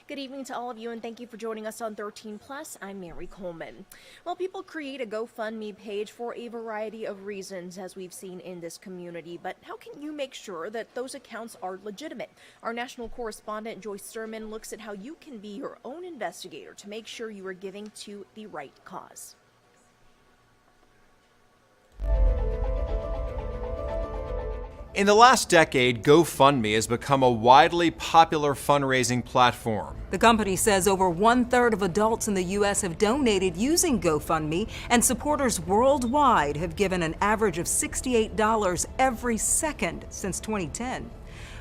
Good evening to all of you, and thank you for joining us on 13 Plus. I'm Mary Coleman. Well, people create a GoFundMe page for a variety of reasons, as we've seen in this community. But how can you make sure that those accounts are legitimate? Our national correspondent Joyce Sturman looks at how you can be your own investigator to make sure you are giving to the right cause. In the last decade, GoFundMe has become a widely popular fundraising platform. The company says over 1/3 of adults in the U.S. have donated using GoFundMe, and supporters worldwide have given an average of $68 every second since 2010.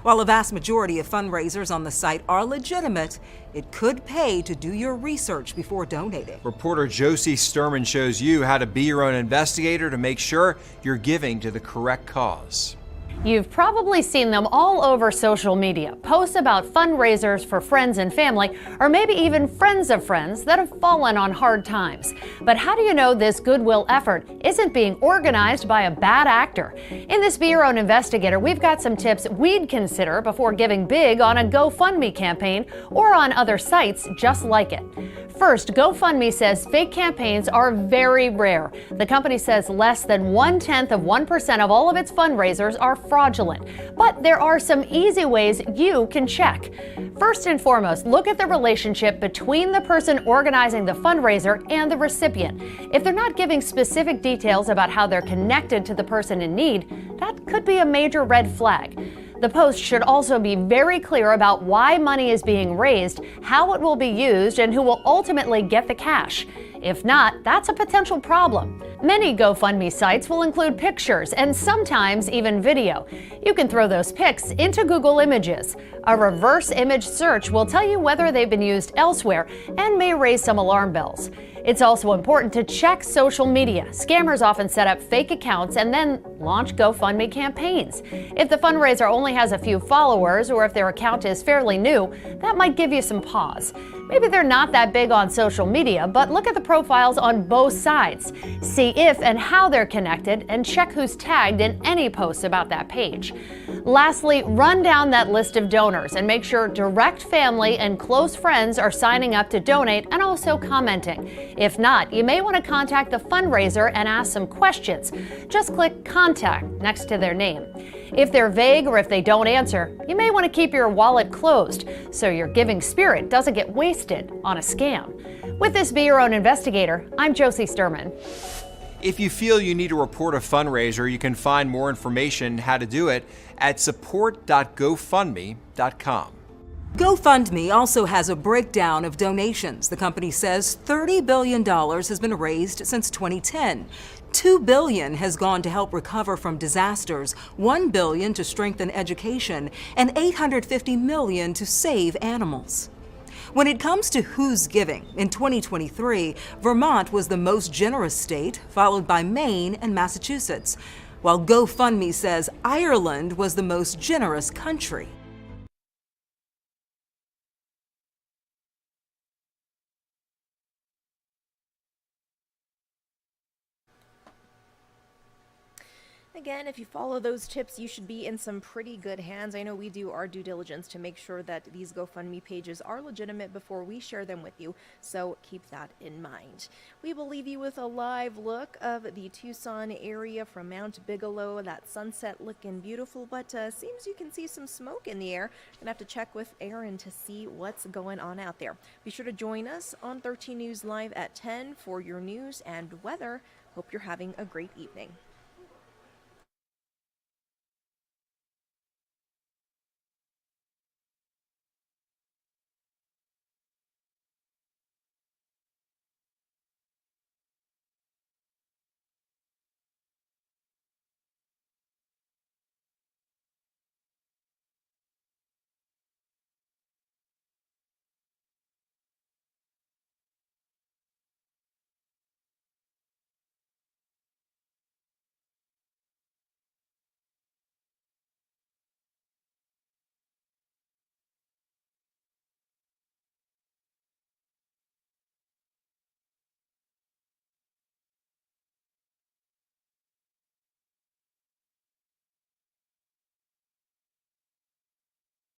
While a vast majority of fundraisers on the site are legitimate, it could pay to do your research before donating. Reporter Josie Sturman shows you how to be your own investigator to make sure you're giving to the correct cause. You've probably seen them all over social media, posts about fundraisers for friends and family, or maybe even friends of friends that have fallen on hard times. But how do you know this goodwill effort isn't being organized by a bad actor? In this Be Your Own Investigator, we've got some tips we'd consider before giving big on a GoFundMe campaign or on other sites just like it. First, GoFundMe says fake campaigns are very rare. The company says less than 0.1% of all of its fundraisers are fraudulent. But there are some easy ways you can check. First and foremost, look at the relationship between the person organizing the fundraiser and the recipient. If they're not giving specific details about how they're connected to the person in need, that could be a major red flag. The post should also be very clear about why money is being raised, how it will be used, and who will ultimately get the cash. If not, that's a potential problem. Many GoFundMe sites will include pictures and sometimes even video. You can throw those pics into Google Images. A reverse image search will tell you whether they've been used elsewhere and may raise some alarm bells. It's also important to check social media. Scammers often set up fake accounts and then launch GoFundMe campaigns. If the fundraiser only has a few followers or if their account is fairly new, that might give you some pause. Maybe they're not that big on social media, but look at the profiles on both sides. See if and how they're connected and check who's tagged in any posts about that page. Lastly, run down that list of donors and make sure direct family and close friends are signing up to donate and also commenting. If not, you may want to contact the fundraiser and ask some questions. Just click Contact next to their name. If they're vague or if they don't answer, you may want to keep your wallet closed so your giving spirit doesn't get wasted on a scam. With this Be Your Own Investigator, I'm Josie Sturman. If you feel you need to report a fundraiser, you can find more information how to do it at support.gofundme.com. GoFundMe also has a breakdown of donations. The company says $30 billion has been raised since 2010. $2 billion has gone to help recover from disasters, $1 billion to strengthen education, and $850 million to save animals. When it comes to who's giving, in 2023, Vermont was the most generous state, followed by Maine and Massachusetts, while GoFundMe says Ireland was the most generous country. Again, if you follow those tips, you should be in some pretty good hands. I know we do our due diligence to make sure that these GoFundMe pages are legitimate before we share them with you, so keep that in mind. We will leave you with a live look of the Tucson area from Mount Bigelow. That sunset looking beautiful, but seems you can see some smoke in the air. Gonna have to check with Aaron to see what's going on out there. Be sure to join us on 13 News Live at 10 for your news and weather. Hope you're having a great evening.